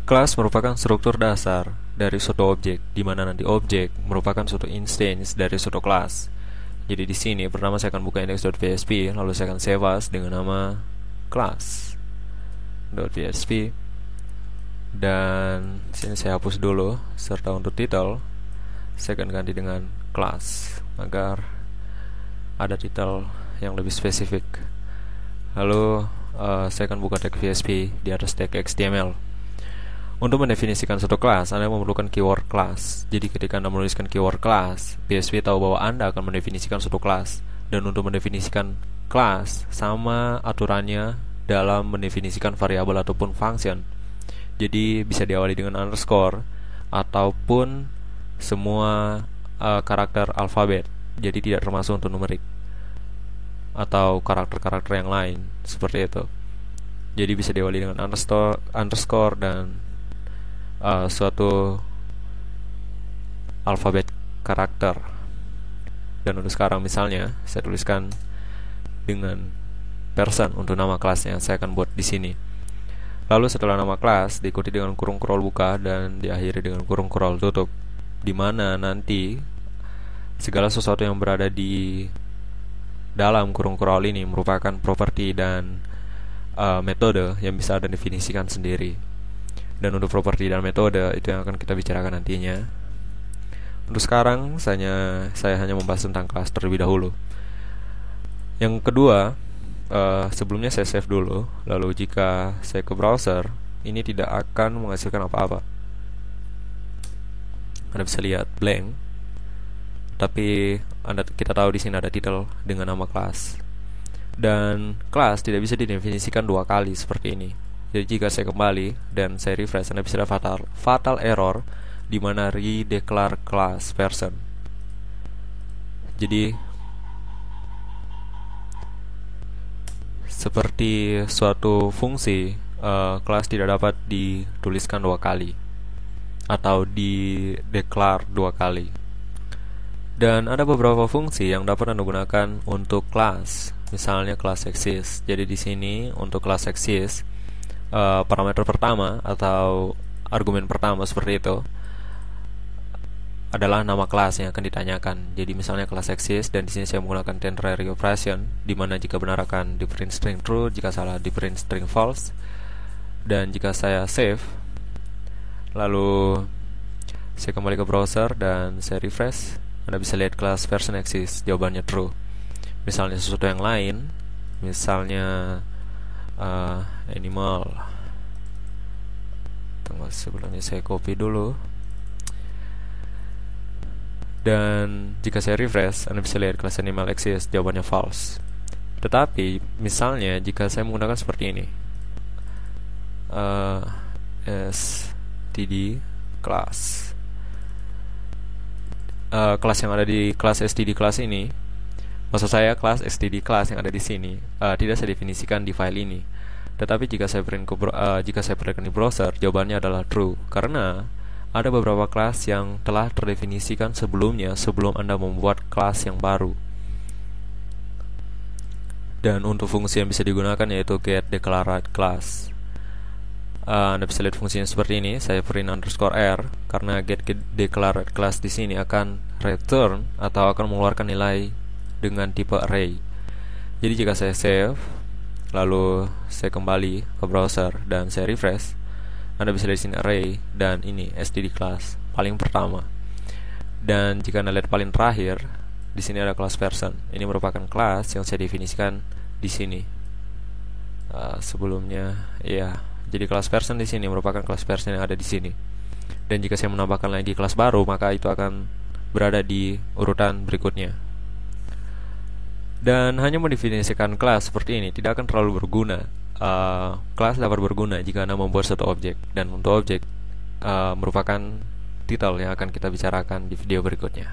Kelas merupakan struktur dasar dari suatu objek, di mana nanti objek merupakan suatu instance dari suatu kelas. Jadi di sini pertama saya akan buka index.php, lalu saya akan save as dengan nama class.php, dan sini saya hapus dulu, serta untuk title saya akan ganti dengan class agar ada title yang lebih spesifik. Lalu saya akan buka tag PHP di atas tag HTML. Untuk mendefinisikan suatu kelas, Anda memerlukan keyword class. Jadi ketika Anda menuliskan keyword class, PHP tahu bahwa Anda akan mendefinisikan suatu kelas. Dan untuk mendefinisikan kelas, sama aturannya dalam mendefinisikan variabel ataupun function. Jadi bisa diawali dengan underscore ataupun semua karakter alfabet. Jadi tidak termasuk untuk numerik atau karakter-karakter yang lain seperti itu. Jadi bisa diawali dengan underscore dan suatu alfabet karakter. Dan untuk sekarang misalnya saya tuliskan dengan person untuk nama kelasnya, saya akan buat di sini. Lalu setelah nama kelas diikuti dengan kurung scroll buka dan diakhiri dengan kurung scroll tutup, di mana nanti segala sesuatu yang berada di dalam kurung scroll ini merupakan properti dan metode yang bisa Anda definisikan sendiri. Dan untuk properti dan metode itu yang akan kita bicarakan nantinya. Untuk sekarang saya hanya membahas tentang kelas terlebih dahulu. Yang kedua, sebelumnya saya save dulu. Lalu jika saya ke browser, ini tidak akan menghasilkan apa-apa. Anda bisa lihat blank. Tapi kita tahu di sini ada title dengan nama kelas. Dan kelas tidak bisa didefinisikan dua kali seperti ini. Jadi jika saya kembali dan saya refresh, Anda bisa lihat fatal error di mana redeclare class person. Jadi seperti suatu fungsi, kelas tidak dapat dituliskan dua kali atau di-declare dua kali. Dan ada beberapa fungsi yang dapat Anda gunakan untuk kelas. Misalnya class exist. Jadi di sini untuk class exist, parameter pertama atau argumen pertama seperti itu adalah nama kelas yang akan ditanyakan. Jadi misalnya kelas exist, dan di sini saya menggunakan ternary operation, di mana jika benar akan di print string true, jika salah di print string false. Dan jika saya save, lalu saya kembali ke browser dan saya refresh, Anda bisa lihat kelas person exist, jawabannya true. Misalnya sesuatu yang lain, misalnya animal. Tunggu, sebelumnya saya copy dulu. Dan jika saya refresh, Anda bisa lihat kelas animal exist, jawabannya false. Tetapi misalnya jika saya menggunakan seperti ini, std class, kelas yang ada di kelas std class ini, maksud saya kelas std class yang ada di sini tidak saya definisikan di file ini. Tetapi jika saya perlihatkan di browser, jawabannya adalah true, karena ada beberapa kelas yang telah terdefinisikan sebelumnya sebelum Anda membuat kelas yang baru. Dan untuk fungsi yang bisa digunakan yaitu getDeclared class. Anda bisa lihat fungsinya seperti ini. Saya print _r karena getDeclared class di sini akan return atau akan mengeluarkan nilai dengan tipe array. Jadi jika saya save, lalu saya kembali ke browser dan saya refresh, Anda bisa lihat di sini array dan ini std class paling pertama. Dan jika Anda lihat paling terakhir, di sini ada class person. Ini merupakan kelas yang saya definisikan di sini. Sebelumnya, ya. Jadi kelas person di sini merupakan kelas person yang ada di sini. Dan jika saya menambahkan lagi kelas baru, maka itu akan berada di urutan berikutnya. Dan hanya mendefinisikan kelas seperti ini tidak akan terlalu berguna. Kelas dapat berguna jika Anda membuat satu objek, dan untuk objek merupakan title yang akan kita bicarakan di video berikutnya.